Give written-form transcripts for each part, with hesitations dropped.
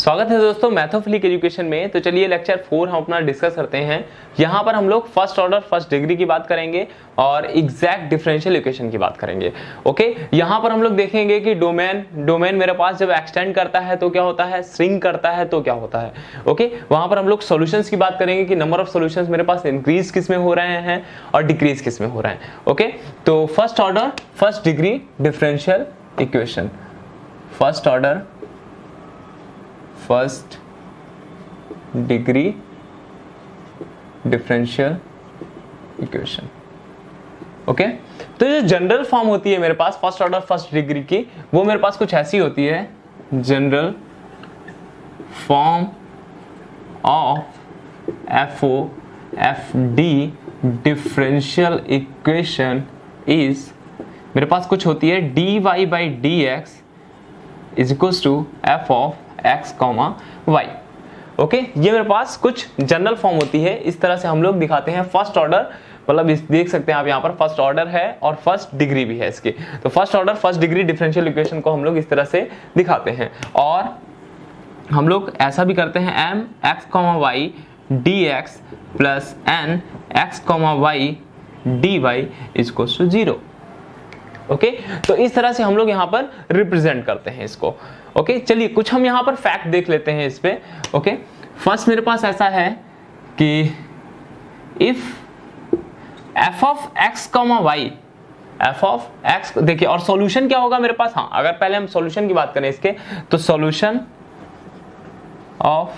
स्वागत है दोस्तों मैथोफिलिक एजुकेशन में। तो चलिए लेक्चर 4 हम अपना डिस्कस करते हैं। यहाँ पर हम लोग फर्स्ट ऑर्डर फर्स्ट डिग्री की बात करेंगे और एग्जैक्ट डिफरेंशियल इक्वेशन की बात करेंगे। ओके, यहाँ पर हम लोग देखेंगे कि डोमेन मेरे पास जब एक्सटेंड करता है तो क्या होता है, श्रिंक करता है तो क्या होता है। ओके, वहाँ पर हम लोग सॉल्यूशंस की बात करेंगे कि नंबर ऑफ सॉल्यूशंस मेरे पास इंक्रीज किस में हो रहे हैं और डिक्रीज किस में हो रहे हैं। ओके, तो first order first degree differential equation, first order first degree differential equation. Okay, तो जो जनरल फॉर्म होती है मेरे पास फर्स्ट ऑर्डर फर्स्ट डिग्री की, वो मेरे पास कुछ ऐसी होती है। General form of F D differential equation is मेरे पास कुछ होती है dy by d x is equals to f of x, y। Okay, ये मेरे पास कुछ जनरल फॉर्म होती है। इस तरह से हम लोग दिखाते हैं फर्स्ट ऑर्डर, मतलब देख सकते हैं आप यहाँ पर फर्स्ट ऑर्डर है और फर्स्ट डिग्री भी है इसकी। तो first order first degree differential equation को हम लोग इस तरह से दिखाते हैं। और हम लोग ऐसा भी करते हैं m x, y dx plus n x, y dy equals to 0। Okay, तो इस तरह से हम लोग यहाँ पर रिप्रेजेंट करते हैं इसको। ओके, चलिए कुछ हम यहाँ पर फैक्ट देख लेते हैं इस पे। ओके, फर्स्ट मेरे पास ऐसा है कि if f of x, y f of x, देखिए और सॉल्यूशन क्या होगा मेरे पास। हाँ, अगर पहले हम सॉल्यूशन की बात करें इसके, तो solution of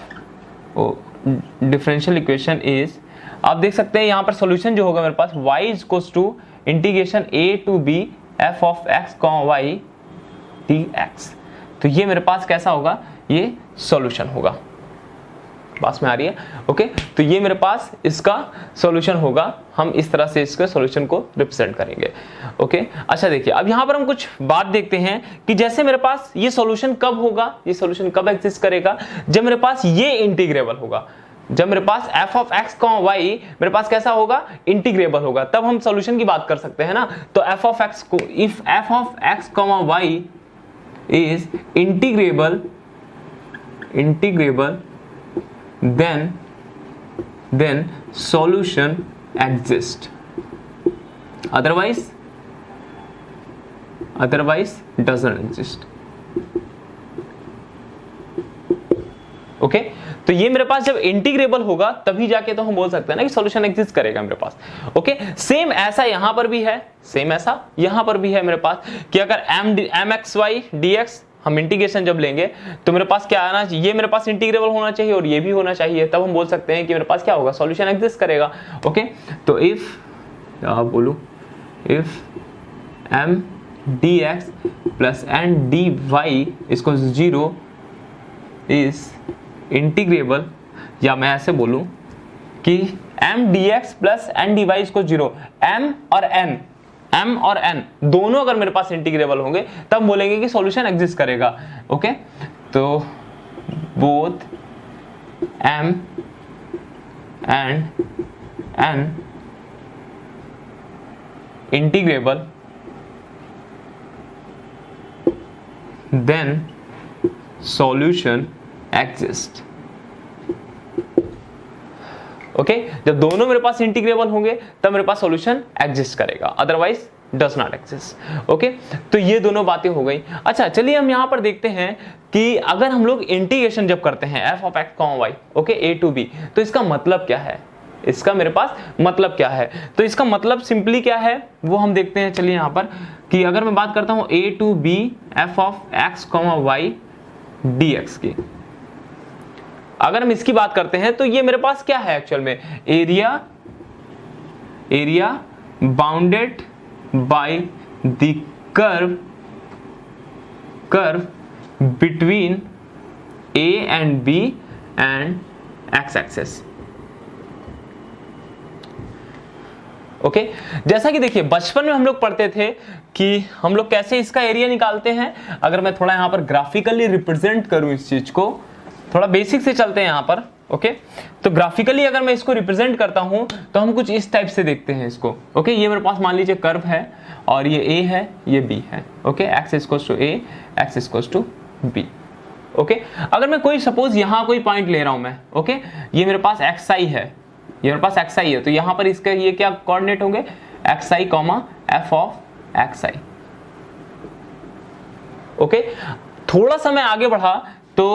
differential equation is, आप देख सकते हैं यहाँ पर सॉल्यूशन जो होगा मेरे पास y equals to integration a to b f of x, y dx। तो ये मेरे पास कैसा होगा, ये सॉल्यूशन होगा। पास में आ रही है। ओके, तो ये मेरे पास इसका सॉल्यूशन होगा। हम इस तरह से इसके सॉल्यूशन को रिप्रेजेंट करेंगे। ओके, अच्छा देखिए अब यहाँ पर हम कुछ बात देखते हैं कि जैसे मेरे पास ये सॉल्यूशन कब होगा, ये सॉल्यूशन कब एग्जिस्ट करेगा, जब मेरे पास ये इंटीग्रेबल होगा। जब मेरे पास f ऑफ x, y मेरे पास कैसा होगा, इंटीग्रेबल होगा, तब हम सॉल्यूशन की बात कर सकते हैं ना। तो f ऑफ x को, if f of x, y is integrable then solution exists, otherwise doesn't exist। Okay, तो ये मेरे पास जब इंटीग्रेबल होगा तभी जाके तो हम बोल सकते हैं ना कि सॉल्यूशन एग्जिस्ट करेगा मेरे पास। ओके, सेम ऐसा यहां पर भी है, सेम ऐसा यहां पर भी है मेरे पास कि अगर mxy dx हम इंटीग्रेशन जब लेंगे तो मेरे पास क्या आना चाहिए, ये मेरे पास इंटीग्रेबल होना चाहिए और ये भी होना चाहिए, तब हम बोल सकते हैं कि मेरे पास क्या होगा, सॉल्यूशन एग्जिस्ट करेगा। ओके, तो इफ बोलू if m dx plus n dy इसको 0 इज इंटीग्रेबल, या मैं ऐसे बोलूं कि m dx plus n dy इसको 0, m और n दोनों अगर मेरे पास इंटीग्रेबल होंगे तब बोलेंगे कि सॉल्यूशन एग्जिस्ट करेगा। ओके, तो both m and n integrable then solution exist. Okay, जब दोनों मेरे पास इंटीग्रेबल होंगे तब मेरे पास सॉल्यूशन एग्जिस्ट करेगा, otherwise does not exist. Okay, तो ये दोनों बातें हो गई। अच्छा चलिए हम यहां पर देखते हैं कि अगर हम लोग इंटीग्रेशन जब करते हैं f of x, y okay a to b, तो इसका मतलब क्या है, इसका मेरे पास मतलब क्या है। तो इसका मतलब सिंपली क्या है वो हम देखते हैं। चलिए यहां पर कि अगर मैं बात करता हूं a to b f of x, y dx की, अगर हम इसकी बात करते हैं तो ये मेरे पास क्या है एक्चुअल में, area bounded by the curve between a and b and x axis. Okay, जैसा कि देखिए बचपन में हम लोग पढ़ते थे कि हम लोग कैसे इसका एरिया निकालते हैं। अगर मैं थोड़ा यहाँ पर ग्राफिकली रिप्रेजेंट करूं इस चीज को, थोड़ा बेसिक से चलते हैं यहाँ पर। ओके, तो ग्राफिकली अगर मैं इसको रिप्रेजेंट करता हूं तो हम कुछ इस टाइप से देखते हैं इसको। ओके, ये मेरे पास मान लीजिए कर्व है और ये a है, ये b है। Okay, x equals to a, x equals to b। Okay अगर मैं कोई सपोज यहाँ कोई पॉइंट ले रहा हूं मैं, ओके ये मेरे पास xi है, ये मेरे पास xi है, तो यहाँ पर इसका ये क्या कोऑर्डिनेट होंगे, xi f of xi। Okay थोड़ा सा मैं आगे बढ़ा तो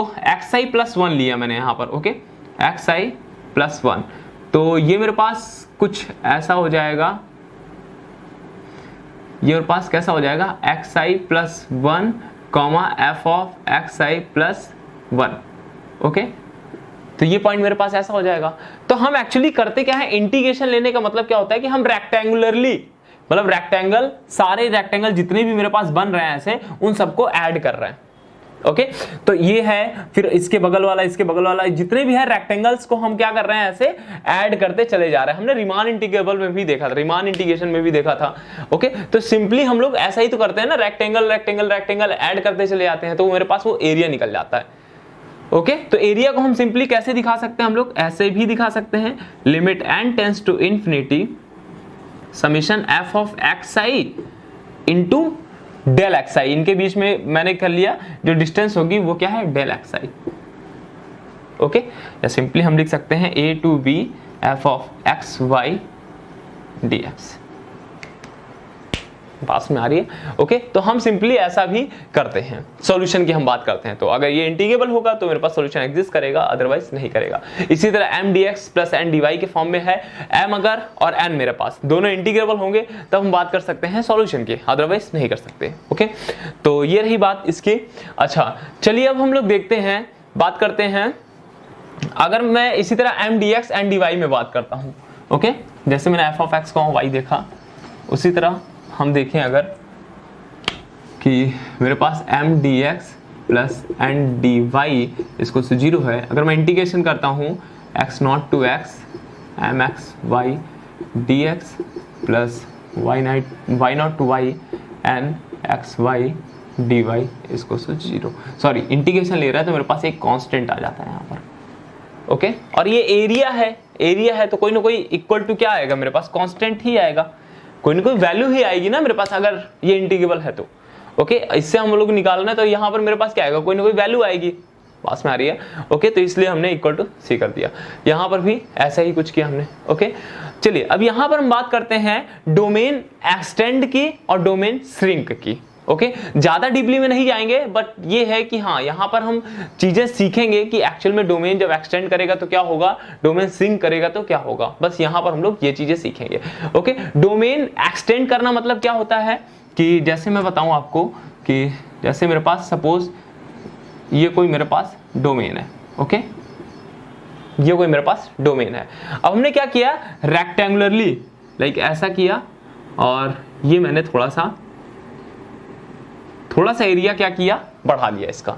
xi प्लस 1 लिया मैंने यहाँ पर, ओके xi प्लस 1, तो ये मेरे पास कुछ ऐसा हो जाएगा, ये मेरे पास कैसा हो जाएगा, xi plus 1 f of xi plus 1। Okay तो ये पॉइंट मेरे पास ऐसा हो जाएगा। तो हम एक्चुअली करते क्या है, इंटीग्रेशन लेने का मतलब क्या होता है कि हम रेक्टेंगुलरली, मतलब रेक्टेंगल, सारे रेक्टेंगल जितने भी मेरे पास बन रहे हैं ऐसे, उन सबको ऐड कर रहे हैं। ओके तो ये है, फिर इसके बगल वाला, इसके बगल वाला, जितने भी है रेक्टेंगल्स को हम क्या कर रहे हैं, ऐसे ऐड करते चले जा रहे हैं। हमने रीमान इंटीग्रेबल में भी देखा था, रीमान इंटीग्रेशन में भी देखा था। ओके तो सिंपली हम लोग ऐसा ही तो करते हैं ना, रेक्टेंगल रेक्टेंगल रेक्टेंगल ऐड करते चले जाते हैं, तो मेरे पास वो एरिया निकल जाता है। ओके तो एरिया को हम सिंपली कैसे दिखा सकते हैं, हम लोग ऐसे भी दिखा सकते हैं, limit n tends to infinity summation f of xi into del xi, इनके बीच में मैंने कर लिया, जो डिस्टेंस होगी वो क्या है, डेल xi। ओके या सिंपली हम लिख सकते हैं a to b f of xy dx। पास में आ रही है। ओके तो हम सिंपली ऐसा भी करते हैं, सॉल्यूशन की हम बात करते हैं। तो अगर ये इंटीग्रेबल होगा तो मेरे पास सॉल्यूशन एग्जिस्ट करेगा, अदरवाइज नहीं करेगा। इसी तरह m dx plus n dy के फॉर्म में है, m अगर और n मेरे पास दोनों इंटीग्रेबल होंगे तब हम बात कर सकते हैं सॉल्यूशन की, अदरवाइज नहीं कर सकते। ओके तो ये रही बात इसकी। अच्छा चलिए अब हम लोग देखते हैं, बात करते हैं, अगर मैं इसी तरह m dx n dy में बात करता हूँ। ओके जैसे मैंने f ऑफ x को y देखा, उसी तरह हम देखें अगर कि मेरे पास m dx plus n dy इसको से 0 है, अगर मैं इंटीग्रेशन करता हूँ x not to x mx y dx plus y not to y n x y dy इसको से 0, सॉरी इंटीग्रेशन ले रहा है तो मेरे पास एक कांस्टेंट आ जाता है यहाँ पर। ओके और ये एरिया है, एरिया है तो कोई ना कोई इक्वल टू क्या आएगा, मेरे पास कांस्टेंट ही आएगा, कोई ना कोई वैल्यू ही आएगी ना मेरे पास, अगर ये इंटीग्रेबल है तो। ओके इससे हम लोग निकालना है तो यहाँ पर मेरे पास क्या आएगा, कोई ना कोई वैल्यू आएगी, पास में आ रही है। ओके तो इसलिए हमने इक्वल टू सी कर दिया, यहाँ पर भी ऐसा ही कुछ किया हमने। ओके चलिए अब यहाँ पर हम बात करते हैं डोमेन एक्सटेंड की और डोमेन श्रिंक की। ओके ज्यादा डीपली में नहीं जाएंगे, बट ये है कि हाँ यहाँ पर हम चीजें सीखेंगे कि एक्चुअल में डोमेन जब एक्सटेंड करेगा तो क्या होगा, डोमेन श्रिंक करेगा तो क्या होगा, बस यहाँ पर हम लोग ये चीजें सीखेंगे। ओके डोमेन एक्सटेंड करना मतलब क्या होता है कि जैसे मैं बताऊं आपको कि जैसे मेरे पास सपोज ये कोई मेरे पास डोमेन है। ओके ये कोई मेरे पास डोमेन है, अब हमने क्या किया, रेक्टेंगुलरली लाइक ऐसा किया और ये मैंने थोड़ा सा एरिया क्या किया, बढ़ा लिया, इसका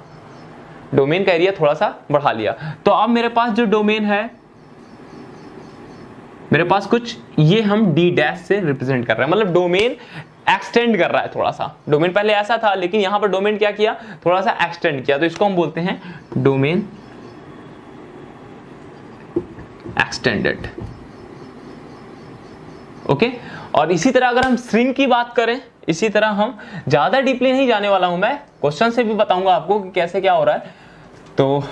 डोमेन का एरिया थोड़ा सा बढ़ा लिया। तो अब मेरे पास जो डोमेन है, मेरे पास कुछ ये हम d डैश से रिप्रेजेंट कर रहे हैं, मतलब डोमेन एक्सटेंड कर रहा है थोड़ा सा। डोमेन पहले ऐसा था लेकिन यहां पर डोमेन क्या किया, थोड़ा सा एक्सटेंड किया, तो इसको हम बोलते हैं डोमेन एक्सटेंडेड। ओके और इसी तरह अगर हम श्रिंक की बात करें, इसी तरह हम ज्यादा डीपली नहीं जाने वाला हूं, मैं क्वेश्चन से भी बताऊंगा आपको कि कैसे क्या हो रहा है। तो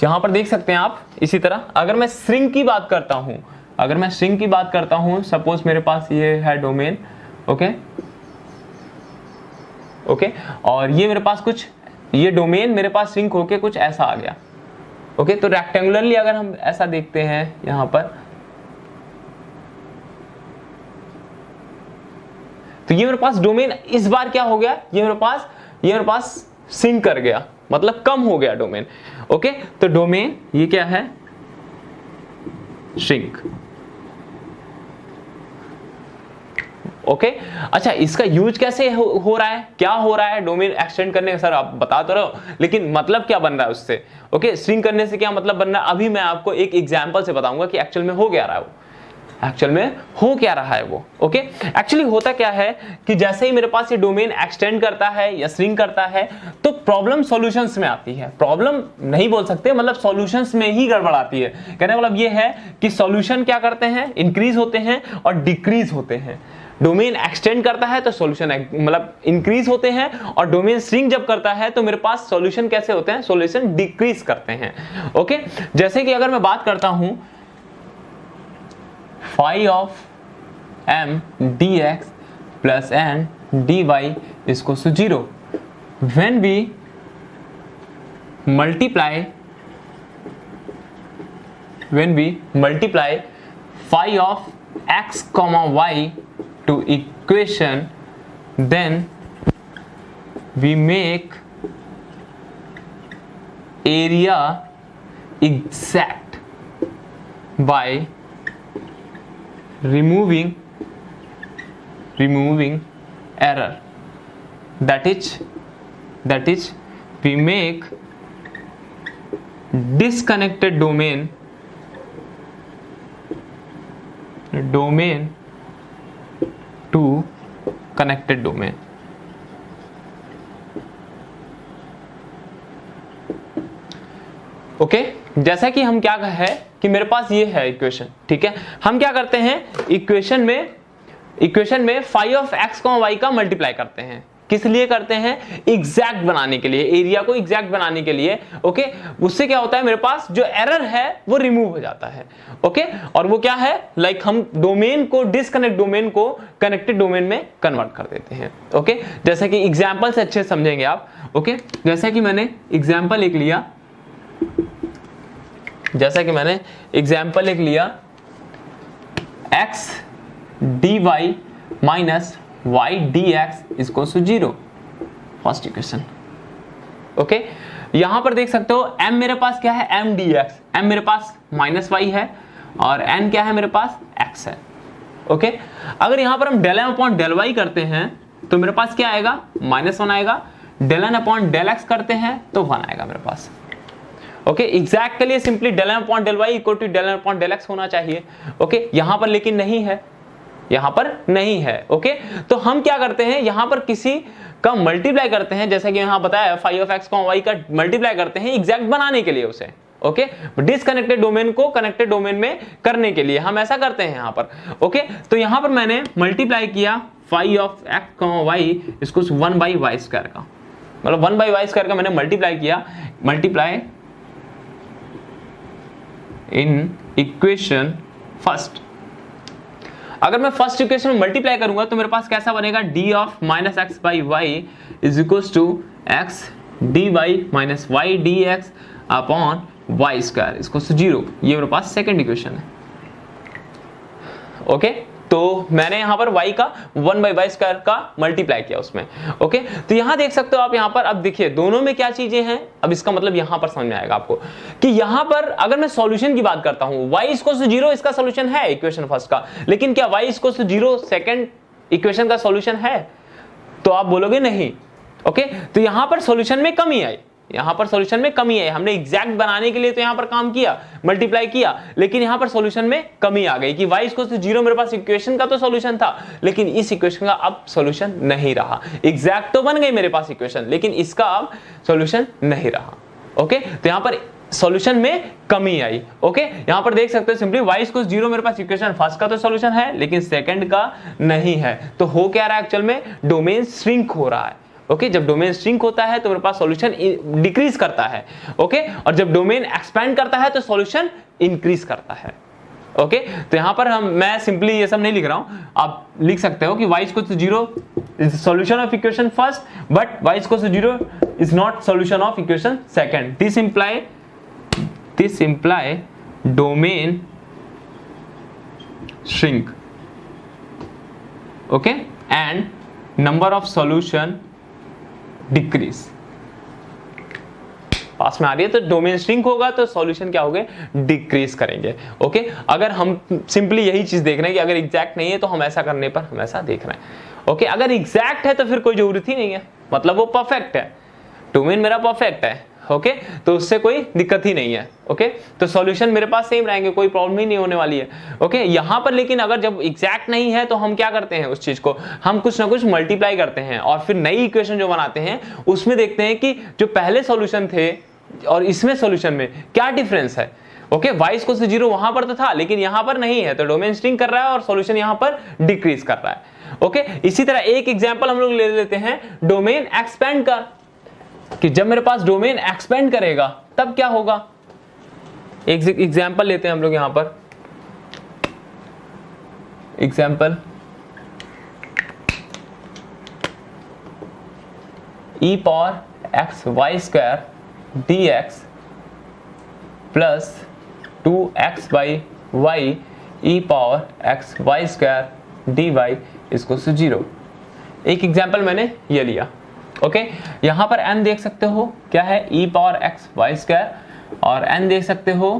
यहां पर देख सकते हैं आप, इसी तरह अगर मैं श्रिंक की बात करता हूं, अगर मैं श्रिंक की बात करता हूं, सपोज मेरे पास ये है डोमेन। ओके और ये मेरे पास कुछ, ये डोमेन मेरे पास श्रिंक होके कुछ ऐसा आ गया। ओके तो रेक्टेंगुलरली अगर हम ऐसा देखते हैं यहां पर, तो ये मेरे पास डोमेन इस बार क्या हो गया, ये मेरे पास सिंक कर गया, मतलब कम हो गया डोमेन। ओके तो डोमेन ये क्या है, श्रिंक। ओके अच्छा इसका यूज कैसे हो रहा है, क्या हो रहा है डोमेन एक्सटेंड करने का, सर आप बता तो रहो लेकिन मतलब क्या बन रहा है उससे। ओके श्रिंक करने से क्या मतलब बन रहा है, अभी मैं आपको एक एग्जांपल से बताऊंगा कि एक्चुअल में हो क्या रहा है वो, एक्चुअल में हो क्या रहा है वो। ओके एक्चुअली होता क्या है कि जैसे ही मेरे पास ये डोमेन एक्सटेंड करता है या श्रिंक करता है तो प्रॉब्लम सॉल्यूशंस में आती है, प्रॉब्लम नहीं बोल सकते, मतलब सॉल्यूशंस में ही गड़बड़ आती है। कहने का मतलब ये है कि सॉल्यूशन क्या करते हैं, इंक्रीज होते हैं और डिक्रीज होते हैं। डोमेन एक्सटेंड करता है तो सॉल्यूशन मतलब इंक्रीज होते हैं, और डोमेन श्रिंक जब करता है तो मेरे पास सॉल्यूशन कैसे होते हैं, सॉल्यूशन डिक्रीज करते हैं। ओके, जैसे कि अगर मैं बात करता हूं phi of m dx plus n dy equals to 0, when we multiply phi of x comma y to equation, then we make area exact by removing error. That is we make disconnected domain to connected domain. Okay, जैसा कि हम क्या है कि मेरे पास ये है equation, ठीक है। हम क्या करते हैं, इक्वेशन में phi of x comma y का मल्टीप्लाई करते हैं। किस लिए करते हैं, एग्जैक्ट बनाने के लिए, एरिया को एग्जैक्ट बनाने के लिए। ओके, उससे क्या होता है, मेरे पास जो एरर है वो रिमूव हो जाता है। ओके, और वो क्या है, लाइक हम डोमेन को, डिसकनेक्ट डोमेन को कनेक्टेड डोमेन में कन्वर्ट कर देते हैं। ओके, जैसे कि एग्जांपल से अच्छे समझेंगे आप। ओके, जैसे कि मैंने एग्जांपल एक लिया x dy minus y dx equals to 0, first equation. Okay, यहां पर देख सकते हो m मेरे पास क्या है, m dx, m मेरे पास माइनस y है और n क्या है मेरे पास, x है। ओके, अगर यहां पर हम del m upon del y करते हैं तो मेरे पास क्या आएगा, -1 आएगा। del n upon del x करते हैं तो 1 आएगा मेरे पास। ओके, एग्जैक्ट के लिए simply del m upon del y equal to del n upon del x होना चाहिए। ओके, यहां पर लेकिन नहीं है, यहां पर नहीं है। ओके, तो हम क्या करते हैं, यहां पर किसी का मल्टीप्लाई करते हैं, जैसा कि यहां बताया phi of x comma y का मल्टीप्लाई करते हैं एग्जैक्ट बनाने के लिए उसे। ओके, डिसकनेक्टेड डोमेन को कनेक्टेड डोमेन में करने के लिए हम ऐसा करते हैं यहां पर। ओके, तो यहां पर मैंने मल्टीप्लाई किया phi of x comma y इसको 1/y² का, मतलब 1/y² का मैंने मल्टीप्लाई किया, मल्टीप्लाई इन इक्वेशन फर्स्ट। अगर मैं फर्स्ट इक्वेशन में मल्टीप्लाई करूंगा तो मेरे पास कैसा बनेगा, d of minus x by y is equals to x D y minus y d x upon y square equals to 0। ये मेरे पास सेकेंड इक्वेशन है। ओके, तो मैंने यहां पर y का 1/y² का मल्टीप्लाई किया उसमें। ओके, तो यहां देख सकते हो आप, यहां पर अब देखिए दोनों में क्या चीजें हैं। अब इसका मतलब यहां पर समझ में आएगा आपको कि यहां पर अगर मैं सॉल्यूशन की बात करता हूं, y इक्वल्स टू 0 इसका सॉल्यूशन है इक्वेशन फर्स्ट का, लेकिन क्या y equals to 0 second equation का सॉल्यूशन है, तो आप बोलोगे नहीं। ओके, तो यहां पर सॉल्यूशन में कमी आई, यहां पर सॉल्यूशन में कमी है। हमने एग्जैक्ट बनाने के लिए तो यहां पर काम किया, मल्टीप्लाई किया, लेकिन यहां पर सॉल्यूशन में कमी आ गई कि y इक्वल्स टू 0 मेरे पास इक्वेशन का तो सॉल्यूशन था, लेकिन इस इक्वेशन का अब सॉल्यूशन नहीं रहा। एग्जैक्ट तो बन गई मेरे पास इक्वेशन, लेकिन इसका अब सॉल्यूशन नहीं रहा। ओके, तो यहां पर सॉल्यूशन में कमी आई। ओके, यहां पर देख सकते हो सिंपली y इक्वल्स 0 मेरे पास इक्वेशन फर्स्ट का तो सॉल्यूशन है, लेकिन सेकंड का नहीं है। तो हो क्या रहा है, एक्चुअल में डोमेन श्रिंक हो रहा है। ओके, जब डोमेन श्रिंक होता है तो मेरे पास सॉल्यूशन डिक्रीज करता है। ओके, और जब डोमेन एक्सपैंड करता है तो सॉल्यूशन इंक्रीज करता है। ओके, तो यहां पर मैं सिंपली ये सब नहीं लिख रहा हूं, आप लिख सकते हो कि y equals to 0 is solution of equation first, but y equals to 0 is not solution of equation second. This imply domain shrink. Okay, and number of solution decrease. पास में आ रही है, तो डोमेन श्रिंक होगा तो सॉल्यूशन क्या होंगे, डिक्रीज करेंगे। ओके, अगर हम सिंपली यही चीज देख रहे हैं कि अगर एग्जैक्ट नहीं है तो हम ऐसा करने पर हम ऐसा देख रहे हैं। ओके, अगर एग्जैक्ट है तो फिर कोई जरूरत ही नहीं है, मतलब वो परफेक्ट है, डोमेन मेरा परफेक्ट है। ओके, तो उससे कोई दिक्कत ही नहीं है। ओके, तो सॉल्यूशन मेरे पास सेम रहेंगे, कोई प्रॉब्लम ही नहीं होने वाली है। ओके, यहां पर लेकिन अगर जब एग्जैक्ट नहीं है तो हम क्या करते हैं, उस चीज को हम कुछ ना कुछ मल्टीप्लाई करते हैं और फिर नई इक्वेशन जो बनाते हैं उसमें देखते हैं कि जो पहले सॉल्यूशन थे और इसमें सॉल्यूशन में क्या डिफरेंस है। ओके, y इक्वल्स टू 0 वहां पर तो था, लेकिन यहां पर नहीं है, तो डोमेन श्रिंक कर रहा है और सॉल्यूशन यहां पर डिक्रीज कर रहा है। ओके, इसी तरह एक एग्जांपल हम लोग ले लेते हैं डोमेन एक्सपेंड का, कि जब मेरे पास डोमेन एक्सपेंड करेगा तब क्या होगा। एक एग्जांपल लेते हैं हम लोग यहां पर, example e power x y square d x plus 2x by y e power x y square D y इसको से 0। एक एग्जाम्पल मैंने ये लिया। ओके, यहां पर n देख सकते हो क्या है, e power x y square, और n देख सकते हो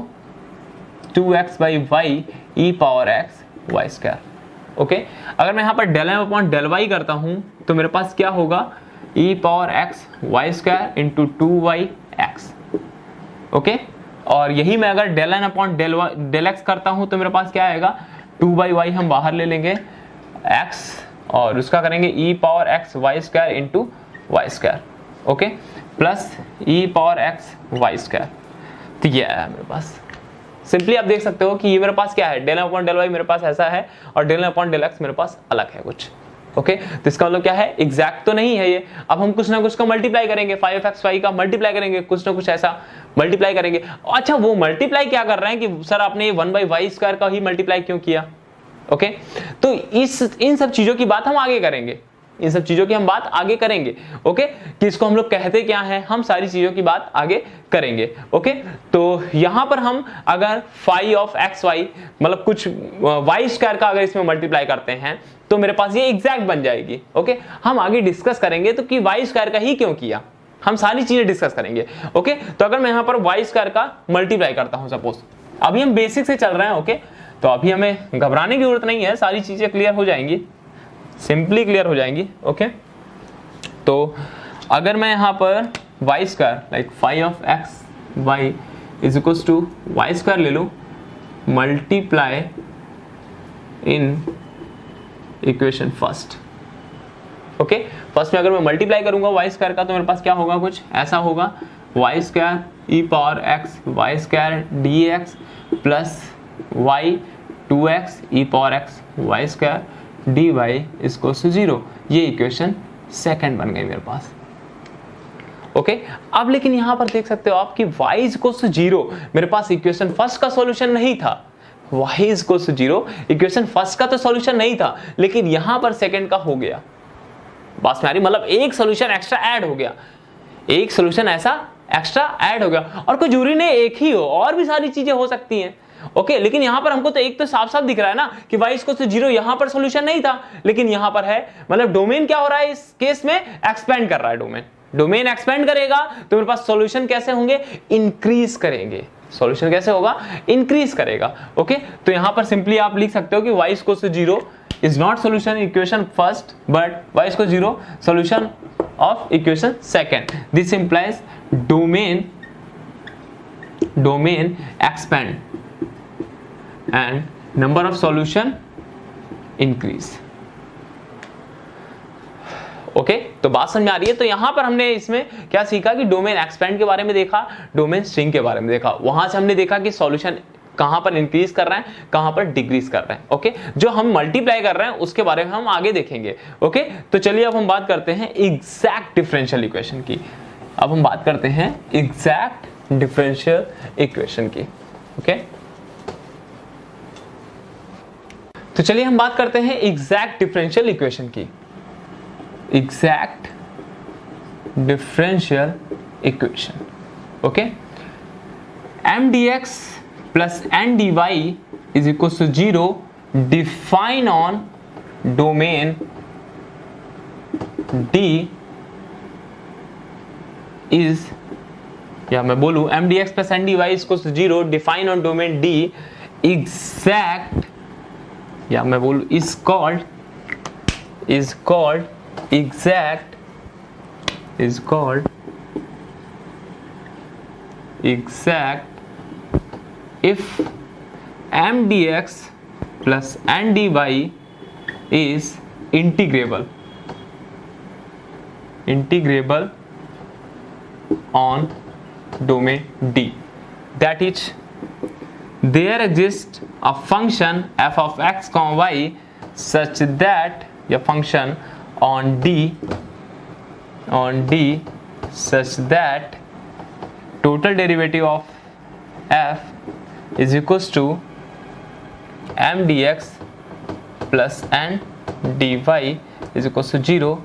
2x by y e power x y square. Okay, अगर मैं यहां पर del M upon del y करता हूं तो मेरे पास क्या होगा, e power x y square into 2y x. Okay, और यही मैं अगर del N upon del x करता हूं तो मेरे पास क्या आएगा, 2/y हम बाहर ले लेंगे x और उसका करेंगे e power x y square into y square. Okay, plus e power x y square. तो ये है मेरे पास। सिंपली आप देख सकते हो कि ये मेरे पास क्या है, del M upon del y मेरे पास ऐसा है और del M upon del x मेरे पास अलग है कुछ। ओके, तो इसका मतलब क्या है, एग्जैक्ट तो नहीं है ये। अब हम कुछ ना कुछ का मल्टीप्लाई करेंगे, 5xy का मल्टीप्लाई करेंगे, कुछ ना कुछ ऐसा मल्टीप्लाई करेंगे। अच्छा, वो मल्टीप्लाई क्या कर रहे हैं कि सर आपने ये 1/y स्क्वायर का ही मल्टीप्लाई क्यों किया। ओके, तो इन सब चीजों की बात हम आगे करेंगे, इन सब चीजों की हम बात आगे करेंगे। ओके, कि इसको हम लोग कहते क्या है, हम सारी चीजों की बात आगे करेंगे। ओके, तो यहां पर हम अगर फाई ऑफ एक्स वाई मतलब कुछ वाई स्क्वायर का अगर इसमें मल्टीप्लाई करते हैं तो मेरे पास ये एग्जैक्ट बन जाएगी। ओके, हम आगे डिस्कस करेंगे तो कि वाई स्क्वायर का ही क्यों किया, हम सारी चीजें डिस्कस करेंगे। ओके, तो अगर मैं यहां पर वाई स्क्वायर का मल्टीप्लाई करता हूं, सपोज अभी हम बेसिक से चल रहे हैं। ओके, तो अभी हमें घबराने की जरूरत नहीं है, सारी चीजें क्लियर हो जाएंगी, सिंपली क्लियर हो जाएंगी। ओके, तो अगर मैं यहां पर y square like phi of x y is equals to y square ले लूं multiply in equation first. Okay, first में अगर मैं मल्टीप्लाई करूंगा वाई स्क्वायर का तो मेरे पास क्या होगा, कुछ ऐसा होगा, y square e power x y square d x plus y 2x e power x y square D y इसको से 0। ये इक्वेशन सेकंड बन गई मेरे पास। ओके, अब लेकिन यहां पर देख सकते हो आप कि y इक्वल टू 0 मेरे पास इक्वेशन फर्स्ट का सॉल्यूशन नहीं था। y equal to 0 equation first का तो सॉल्यूशन नहीं था, लेकिन यहां पर सेकंड का हो गया। बात में आ रही, मतलब एक सॉल्यूशन एक्स्ट्रा ऐड हो गया, एक सॉल्यूशन ऐसा एक्स्ट्रा ऐड हो गया। और कोई जरूरी नहीं एक ही हो, और भी सारी चीजें हो सकती हैं। ओके, लेकिन यहां पर हमको तो एक तो साफ साफ दिख रहा है ना कि y इक्वल टू 0 यहां पर सॉल्यूशन नहीं था, लेकिन यहां पर है। मतलब डोमेन क्या हो रहा है इस केस में, एक्सपेंड कर रहा है डोमेन एक्सपेंड करेगा तो मेरे पास सॉल्यूशन कैसे होंगे, इंक्रीज करेंगे। सॉल्यूशन कैसे होगा, इंक्रीज करेगा। ओके, तो यहां पर सिंपली आप लिख सकते हो कि y equal to 0 is not solution equation first but y equal to 0 solution of equation second. This implies domain expand and number of solution increase. Okay, तो बात समझ में आ रही है। तो यहां पर हमने इसमें क्या सीखा कि डोमेन एक्सपेंड के बारे में देखा, डोमेन स्ट्रिंग के बारे में देखा। वहां से हमने देखा कि सॉल्यूशन कहां पर इंक्रीज कर रहे हैं, कहां पर डिक्रीज कर रहे हैं। ओके, जो हम मल्टीप्लाई कर रहे हैं उसके बारे में हम आगे देखेंगे। ओके, तो चलिए अब हम बात करते हैं एग्जैक्ट डिफरेंशियल इक्वेशन की। अब हम बात करते हैं एग्जैक्ट डिफरेंशियल इक्वेशन की। ओके, तो चलिए हम बात करते हैं एग्जैक्ट डिफरेंशियल इक्वेशन की। Exact differential equation. Okay, mdx plus ndy is equals to 0 define on domain D is, या मैं बोलूं mdx plus ndy is equals to 0 define on domain D exact, या मैं बोलूं is called exact if mdx plus ndy is integrable on domain D, that is there exists a function f of x, y such that या function on D such that total derivative of f is equals to m dx plus n dy is equals to 0.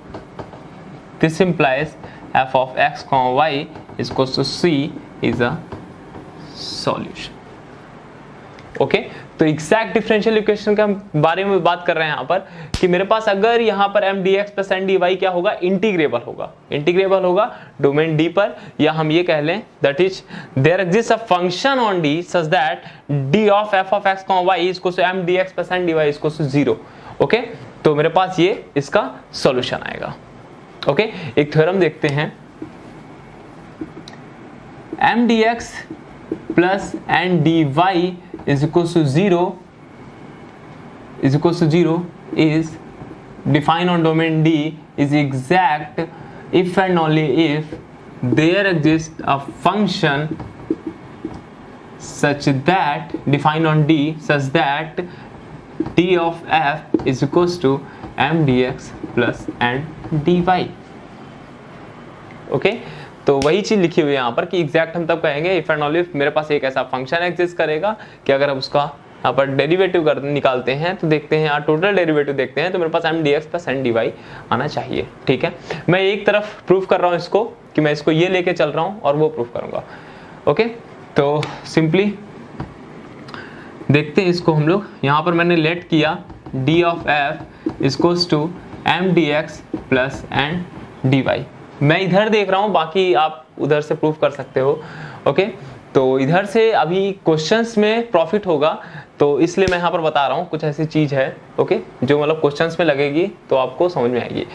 This implies f of x comma y is equals to c is a solution. Okay तो exact differential equation के बारे में बात कर रहे हैं यहाँ पर कि मेरे पास अगर यहाँ पर M D x plus N D y क्या होगा, इंटीग्रेबल होगा डोमेन डी पर, या हम ये कह लें that is there exist a function on D such that d of f of x comma y is equal to m D x plus N D Y is equal to 0. Okay तो मेरे पास ये इसका solution आएगा. Okay एक theorem देखते हैं. M D x plus N D y is equals to 0 is defined on domain D is exact if and only if there exists a function such that defined on D such that d of f is equals to m dx plus n dy. Okay तो वही चीज लिखी हुई है यहाँ पर कि exact हम तब कहेंगे इफ एंड ओनली इफ मेरे पास एक ऐसा फंक्शन एग्जिस्ट करेगा कि अगर हम उसका यहाँ पर डेरिवेटिव निकालते हैं तो देखते हैं यहाँ टोटल डेरिवेटिव देखते हैं तो मेरे पास M D x plus N D Y आना चाहिए. ठीक है मैं एक तरफ प्रूफ कर रहा हूँ इसको कि मैं इसको ये लेके चल रहा हूँ और वो प्रूफ करूँगा. ओके तो सिंपली देखते हैं इसको हम लोग. यहाँ पर मैंने लेट किया d of f equals to m D x plus N D y. मैं इधर देख रहा हूँ, बाकी आप उधर से प्रूफ कर सकते हो. ओके तो इधर से अभी क्वेश्चंस में प्रॉफिट होगा तो इसलिए मैं यहाँ पर बता रहा हूँ कुछ ऐसी चीज है ओके जो मतलब क्वेश्चंस में लगेगी तो आपको समझ में आएगी.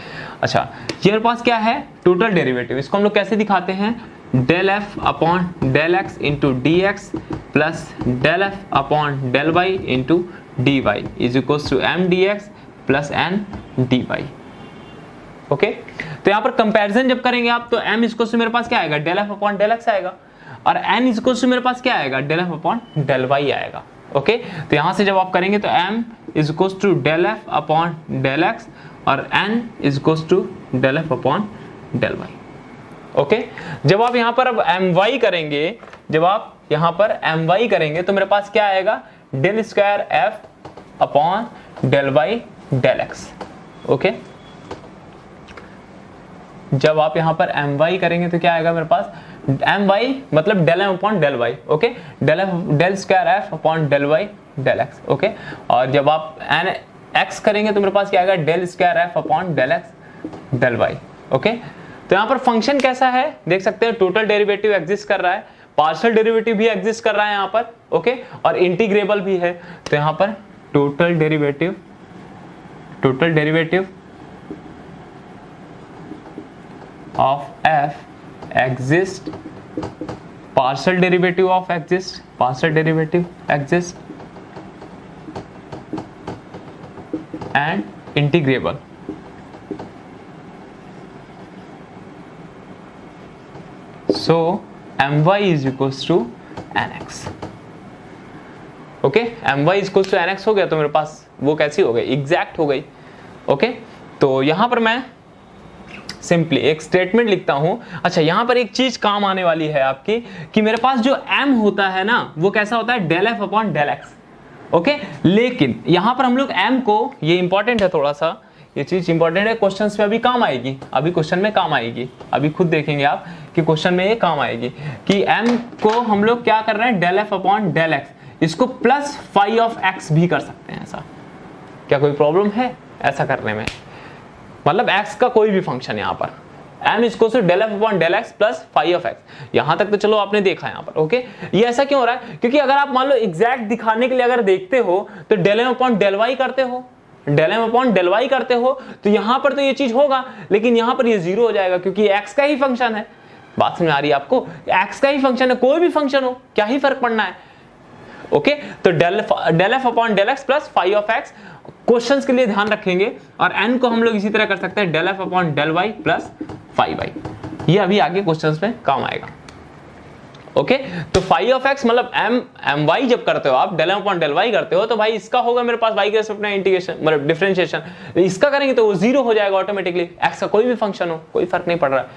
अच्छा ये मेरे पास क्या है टोटल डेरिवेटिव. इसको हम लोग कैसे दिखाते हैं del F upon del x into d x plus del F upon del y into d Y is equals to m D x plus N D y. Okay तो यहाँ पर कंपैरिजन जब करेंगे आप तो m इक्वल्स टू मेरे पास क्या आएगा del F upon del x आएगा और n इक्वल्स टू मेरे पास क्या आएगा del F upon del y आएगा. ओके तो यहाँ से जब आप करेंगे तो m equals to del F upon del x और n equals to del F upon del Y. Okay जब आप यहाँ पर अब my करेंगे, जब आप यहाँ पर my करेंगे तो मेरे पास क्या आएगा del square f upon del y del x. Okay जब आप यहाँ पर my करेंगे तो क्या आएगा मेरे पास my मतलब del M upon del Y. Okay del square f upon del y del x. Okay और जब आप n x करेंगे तो मेरे पास क्या आएगा del square f upon del x del Y. Okay तो यहाँ पर फंक्शन कैसा है देख सकते हैं टोटल डेरिवेटिव एग्जिस्ट कर रहा है, पार्शियल डेरिवेटिव भी एग्जिस्ट कर रहा है यहाँ पर. ओके और इंटीग्रेबल भी है. तो यहाँ पर total derivative of f exist, partial derivative of exist and integrable. So my is equals to nx. Okay my is equals to nx हो गया तो मेरे पास वो कैसी हो गई एग्जैक्ट हो गई. ओके तो यहां पर मैं सिंपली एक स्टेटमेंट लिखता हूं. अच्छा यहां पर एक चीज काम आने वाली है आपकी कि मेरे पास जो m होता है ना वो कैसा होता है del F upon del x. Okay लेकिन यहां पर हम लोग m को, ये इंपॉर्टेंट है थोड़ा सा, ये चीज इंपॉर्टेंट है, क्वेश्चंस में अभी काम आएगी, अभी क्वेश्चन में काम आएगी, अभी खुद देखेंगे आप कि क्वेश्चन में ये काम आएगी कि m को हम लोग क्या कर रहे हैं del F upon del x, इसको प्लस फाई ऑफ एक्स भी कर सकते हैं. ऐसा क्या कोई प्रॉब्लम है ऐसा करने में? मतलब x का कोई भी फंक्शन यहाँ पर m equals to del F upon del X plus phi of X. यहां तक तो चलो आपने देखा यहाँ पर. ओके ये ऐसा क्यों हो रहा है क्योंकि अगर आप मान लो एग्जैक्ट दिखाने के लिए अगर देखते हो तो del M upon del Y करते हो, del M upon del Y करते हो तो यहां पर तो ये चीज होगा लेकिन यहां पर ये जीरो हो जाएगा क्योंकि x का ही फंक्शन है. बात समझ आ रही है आपको? x का ही फंक्शन है, कोई भी फंक्शन हो क्या ही फर्क पड़ना है. ओके तो del F upon del X plus phi of X questions के लिए ध्यान रखेंगे और n को हम लोग इसी तरह कर सकते हैं del F upon del Y plus phi Y. ये अभी आगे क्वेश्चंस में काम आएगा. ओके तो फाई ऑफ एक्स मतलब एम वाई जब करते हो आप, del M upon del Y करते हो, तो भाई इसका होगा मेरे पास वाई के रेस्पेक्ट में इंटीग्रेशन मतलब डिफरेंशिएशन, इसका करेंगे तो वो जीरो हो जाएगा ऑटोमेटिकली, एक्स का कोई भी फंक्शन हो कोई फर्क नहीं पड़ रहा है।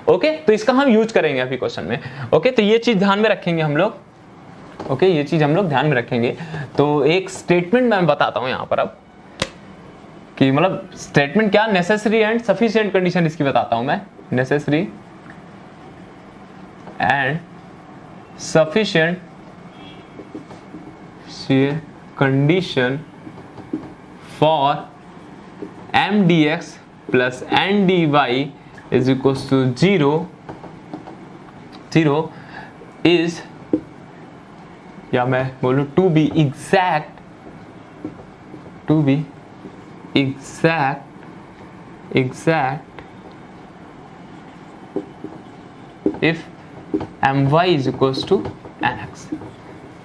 ओके तो इसका हम यूज करेंगे अभी क्वेश्चन में। ओके तो ये चीज ध्यान में रखेंगे हम लोग। ओके ये चीज हम लोग ध्यान में रखेंगे। तो एक स्टेटमेंट मैं बताता हूं यहां पर अब कि मतलब स्टेटमेंट क्या, नेसेसरी एंड सफिशिएंट कंडीशन इसकी बताता हूं मैं, necessary and sufficient condition for M D x plus N D Y is equal to zero is, या मैं बोलूं to be exact if my is equals to nx।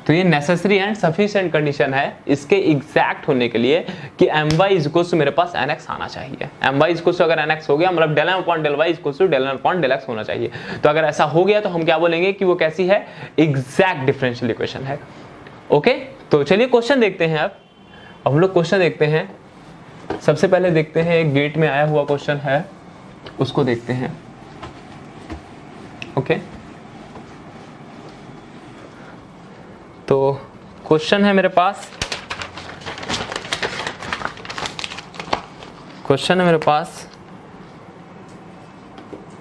तो ये नेसेसरी एंड सफिशिएंट कंडीशन है इसके एग्जैक्ट होने के लिए कि my is equals to मेरे पास nx आना चाहिए। my is equals to अगर nx हो गया मतलब del m upon del y is equals to del n upon del x होना चाहिए। तो अगर ऐसा हो गया तो हम क्या बोलेंगे कि वो कैसी है, एग्जैक्ट डिफरेंशियल इक्वेशन है। ओके तो चलिए क्वेश्चन देखते हैं। अब हम लोग क्वेश्चन देखते हैं। सबसे पहले देखते हैं एक गेट में आया हुआ क्वेश्चन है उसको देखते हैं। ओके तो क्वेश्चन है मेरे पास,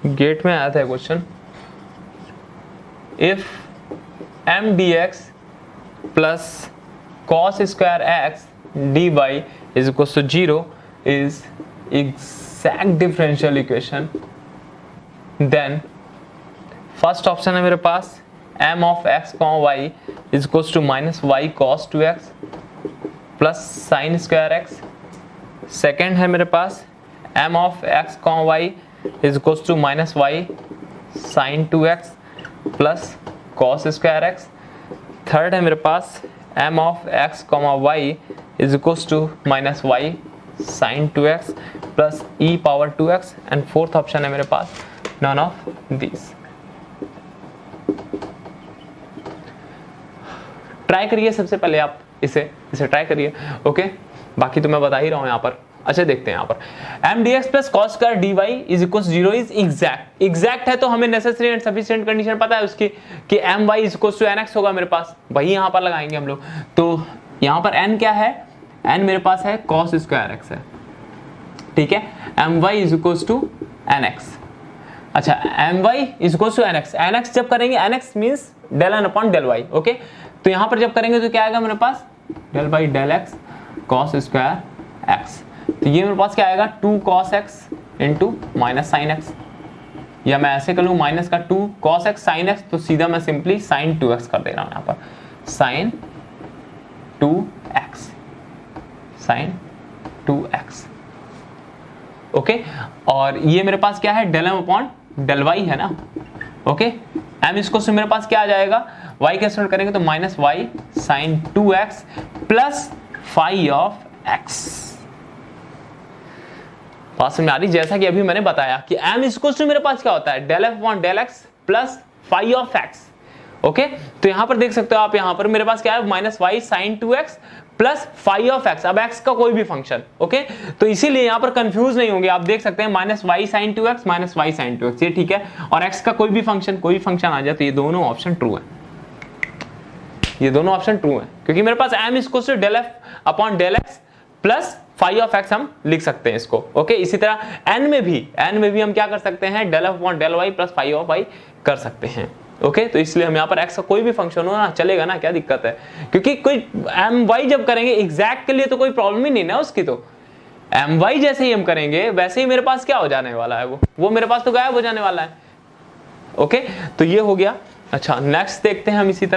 गेट में आया था question, if M D x plus cos square X D Y is equal to zero is exact differential equation, then first option है मेरे पास m of x comma y is equal to minus Y cos two X plus sine square X. Second है मेरे पास m of x comma y is equal to minus Y sine two X plus cos square X. Third है मेरे पास m of x comma y is equal to minus Y sine two X plus e power to X. And fourth option है मेरे पास none of this. Try करिए सबसे पहले आप इसे ट्राई करिए। ओके बाकी तो मैं बता ही रहा हूं यहाँ पर। अच्छा देखते हैं यहाँ पर M D x plus cos square D Y is equal zero is exact है तो हमें नेसेसरी एंड सफिशिएंट कंडीशन पता है उसकी कि M Y is equal to N X होगा मेरे पास, वही यहाँ पर लगाएंगे हम लोग। तो यहाँ पर एन क्या है, एन मेरे पास है कॉस स्क्वायर एक्स है, ठीक है। M Y is equal to N X. अच्छा M Y is equal to N X जब करेंगे N X means del N upon del Y. Okay तो यहां पर जब करेंगे तो क्या आएगा मेरे पास, del by del x cos square x. तो ये मेरे पास क्या आएगा, 2 cos x into minus sine x, या मैं ऐसे कर लूँ माइनस का 2 cos x साइन एक्स, तो सीधा मैं सिंपली साइन 2x कर दे रहा हूँ यहाँ पर, sign 2x sign 2x। Okay और ये मेरे पास क्या है, del M upon del Y है ना। ओके एम इसको से मेरे पास क्या आ जाएगा, y कैंसिल करेंगे तो minus Y sine 2x plus phi of x। बात समझ में आ रही, जैसा कि अभी मैंने बताया कि m इक्वल टू मेरे पास क्या होता है, del F upon del x plus phi of x। Okay तो यहां पर देख सकते हो आप, यहां पर मेरे पास क्या है minus Y sine 2x plus phi of x। अब x का कोई भी फंक्शन, ओके तो इसीलिए यहां पर कंफ्यूज नहीं होंगे, आप देख सकते हैं minus Y sine 2x minus Y sine 2x, ये ठीक है। और x का कोई भी फंक्शन आ जाए तो ये दोनों ऑप्शन ट्रू है, ये दोनों ऑप्शन ट्रू है, क्योंकि मेरे पास m equal to del F upon del x plus phi of x हम लिख सकते हैं इसको। ओके इसी तरह n में भी हम क्या कर सकते हैं, del F upon del y plus phi of y कर सकते हैं। ओके तो इसलिए हम यहाँ पर x का कोई भी फंक्शन हो ना चलेगा ना, क्या दिक्कत है, क्योंकि कोई my जब करेंगे एग्जैक्ट के लिए तो कोई प्रॉब्लम ही नहीं ना उसकी। तो my जैसे ही हम करेंगे वैसे ही मेरे पास क्या हो जाने वाला है, वो मेरे पास तो गायब हो जाने वाला है। ओके तो ये हो गया। अच्छा नेक्स्ट देखते हैं हम इसी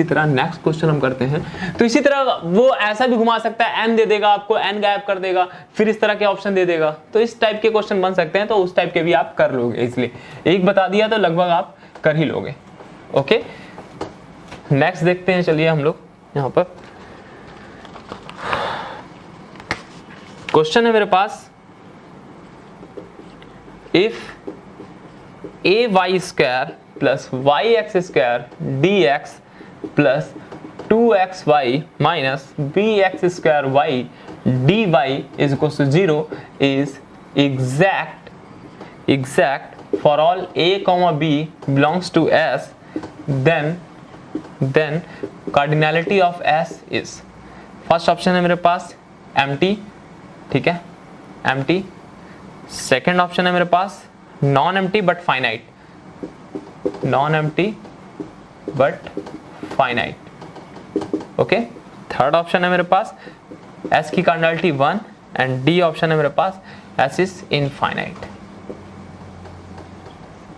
तरह नेक्स्ट क्वेश्चन हम करते हैं। तो इसी तरह वो ऐसा भी घुमा सकता है, n दे देगा आपको, n गायब कर देगा, फिर इस तरह के ऑप्शन दे देगा, तो इस टाइप के क्वेश्चन बन सकते हैं, तो उस टाइप के भी आप कर लोगे। इसलिए एक बता दिया तो लगभग आप कर ही लोगे। ओके नेक्स्ट देखते हैं, चलिए हम लोग यहाँ पर क्वेश्चन है मेरे पास, if a y square plus y x square d x plus 2xy minus b x square y d Y is equal to 0 is exact for all a comma b belongs to S, then cardinality of S is, first option है मेरे पास empty, ठीक है, empty. Second option है मेरे पास non empty but finite, non empty but finite. Okay, third option है मेरे पास S की कार्डिनैलिटी 1 एंड डी ऑप्शन है मेरे पास S is infinite,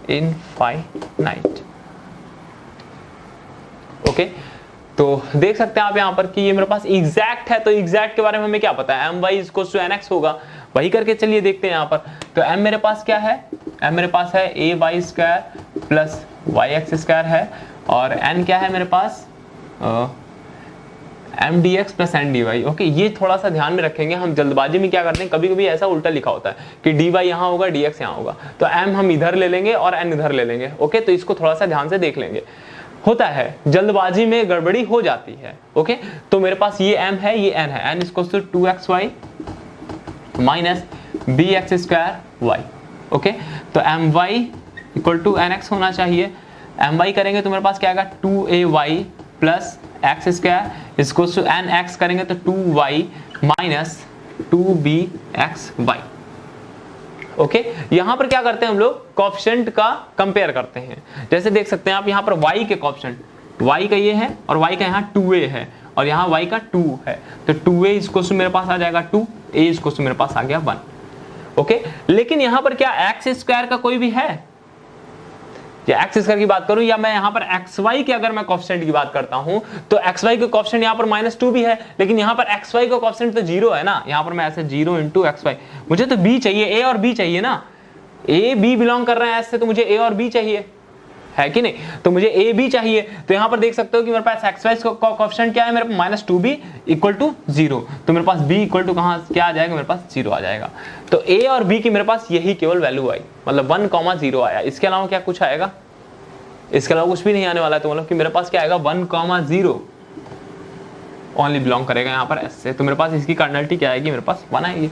infinite. Okay, तो देख सकते हैं आप यहाँ पर कि ये मेरे पास एग्जैक्ट है, तो एग्जैक्ट के बारे में हमें क्या पता है, M Y equal to N X होगा, वही करके चलिए देखते हैं यहाँ पर. तो m मेरे पास क्या है, m मेरे पास है a y square plus y x square है, और n क्या है मेरे पास M D x plus N D y. Okay, ये थोड़ा सा ध्यान में रखेंगे, हम जल्दबाजी में क्या करते हैं, कभी कभी ऐसा उल्टा लिखा होता है कि डी वाई यहाँ होगा डी एक्स यहाँ होगा, तो m हम इधर ले लेंगे और n इधर ले लेंगे. ओके, तो इसको थोड़ा सा ध्यान से देख लेंगे, होता है जल्दबाजी में गड़बड़ी हो जाती है. ओके, तो मेरे पास ये m है, ये n है, n equals to 2xy minus b x square y. Okay, तो m Y equal to N x होना चाहिए. एम वाई करेंगे तो मेरे पास क्या आएगा 2ay plus X square equals to N X करेंगे तो 2y माइनस 2bxy. ओके, यहां पर क्या करते हैं हम लोग, कोएफिशिएंट का कंपेयर करते हैं. जैसे देख सकते हैं आप यहाँ पर y के कोएफिशिएंट, y का ये है और y का यहाँ 2a है और यहाँ y का 2 है, तो 2a इक्वल्स टू मेरे पास आ जाएगा 2, a इक्वल्स टू मेरे पास आ गया 1. ओके, लेकिन यहाँ पर क्या एक्स स्क्वायर का कोई भी है, या एक्स स्क्वायर की बात करूं या मैं यहाँ पर xy के अगर मैं कोएफिशिएंट की बात करता हूं तो xy के कोएफिशिएंट यहाँ पर -2 भी है, लेकिन यहाँ पर xy का कोएफिशिएंट तो 0 है ना. यहाँ पर मैं ऐसे 0 इंटू xy, मुझे तो b चाहिए, a और b चाहिए ना, a b बिलोंग कर रहे हैं ऐसे, तो मुझे a और b चाहिए, है कि नहीं, तो मुझे a b चाहिए. तो यहाँ पर देख सकते हो कि मेरे पास xy का कोएफिशिएंट क्या है, मेरे पास -2b इक्वल टू 0, तो मेरे पास b इक्वल टू कहाँ क्या आ जाएगा, मेरे पास 0 आ जाएगा. तो a और b की मेरे पास यही केवल वैल्यू आई, मतलब 1,0 आया. इसके अलावा क्या कुछ आएगा, इसके अलावा कुछ भी नहीं आने वाला है. तो मतलब कि मेरे पास क्या आएगा 1,0 ओनली बिलोंग करेगा यहाँ पर s से. तो मेरे पास इसकी कार्डिनैलिटी क्या आएगी, मेरे पास 1 आएगी.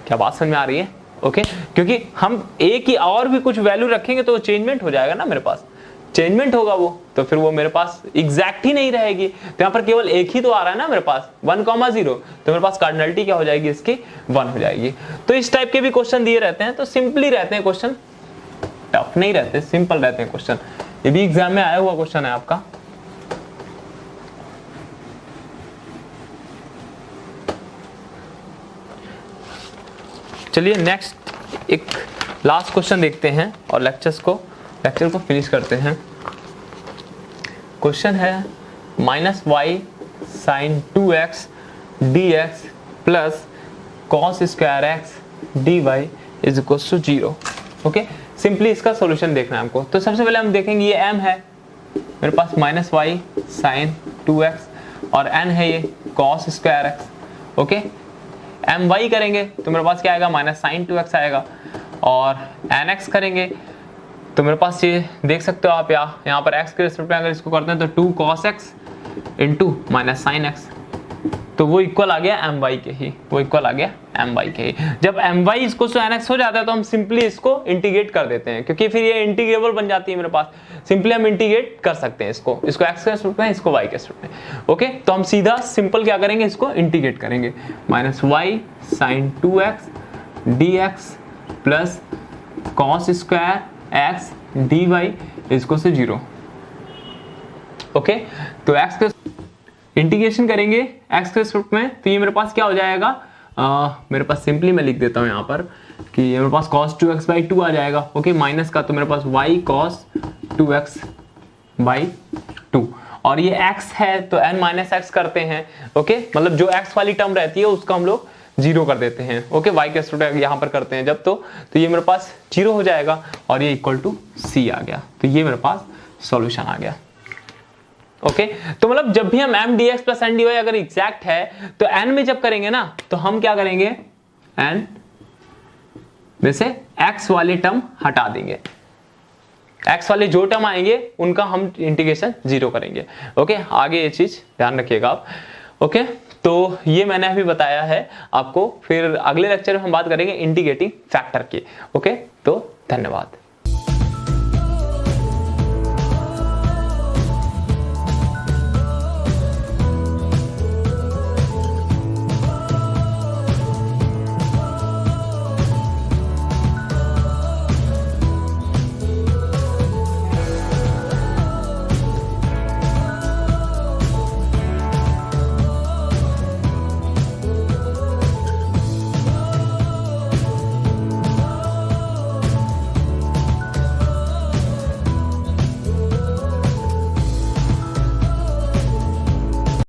क्या बात समझ में आ रही है? ओके, क्योंकि हम a की और भी कुछ वैल्यू रखेंगे तो चेंजमेंट हो जाएगा ना, मेरे पास चेंजमेंट होगा वो, तो फिर वो मेरे पास एग्जैक्ट ही नहीं रहेगी. तो यहाँ पर केवल एक ही तो आ रहा है ना मेरे पास 1,0, तो मेरे पास कार्डिनैलिटी क्या हो जाएगी इसकी 1 हो जाएगी. तो इस टाइप के भी क्वेश्चन दिए रहते हैं, तो सिंपली रहते हैं क्वेश्चन, टफ नहीं रहते, सिंपल रहते हैं क्वेश्चन. ये भी एग्जाम में आया हुआ क्वेश्चन है आपका. चलिए नेक्स्ट एक लास्ट क्वेश्चन देखते हैं और लेक्चर को फिनिश करते हैं. क्वेश्चन है -y sin 2x dx plus cos square x dy is equal to 0. Okay, simply इसका सॉल्यूशन देखना है हमको. तो सबसे पहले हम देखेंगे ये m है मेरे पास -y sin 2x और n है ये cos square x. Okay, my करेंगे तो मेरे पास क्या आएगा -sin 2x आएगा, और nx करेंगे तो मेरे पास ये देख सकते हो आप यहाँ पर x के रिस्पेक्ट में अगर इसको करते हैं तो 2 cos x into -sin x, तो वो इक्वल आ गया my के ही, वो इक्वल आ गया my के ही. जब my इसको तो nx हो जाता है तो हम सिंपली इसको इंटीग्रेट कर देते हैं, क्योंकि फिर ये इंटीग्रेबल बन जाती है मेरे पास. सिंपली हम इंटीग्रेट कर सकते हैं इसको x के रिस्पेक्ट में, इसको y के रिस्पेक्ट में. ओके, तो हम सीधा सिंपल क्या करेंगे, इसको इंटीग्रेट करेंगे. -y sin 2x dx plus cos square x dy इसको से 0. ओके, तो x के इंटीग्रेशन करेंगे x के रिस्पेक्ट में, तो ये मेरे पास क्या हो जाएगा, मेरे पास सिंपली मैं लिख देता हूँ यहाँ पर कि ये मेरे पास cos 2x by 2 आ जाएगा. ओके, माइनस का तो मेरे पास y cos 2x by 2, और ये x है तो n माइनस एक्स करते हैं. ओके, मतलब जो x वाली टर्म रहती है उसको हम लोग 0 कर देते हैं. ओके, y के रिस्पेक्ट यहाँ पर करते हैं जब, तो ये मेरे पास 0 हो जाएगा और ये इक्वल टू c आ गया. तो ये मेरे पास सॉल्यूशन आ गया. ओके, तो मतलब जब भी हम m dx plus n dy अगर एग्जैक्ट है तो n में जब करेंगे ना तो हम क्या करेंगे, n में से x वाले टर्म हटा देंगे. एक्स वाले जो टर्म आएंगे उनका हम इंटीग्रेशन 0 करेंगे। ओके, आगे ये चीज ध्यान रखिएगा आप। ओके, तो ये मैंने अभी बताया है आपको, फिर अगले लेक्चर में हम बात करेंगे इंटीग्रेटिंग फैक्टर की। ओके, तो धन्यवाद।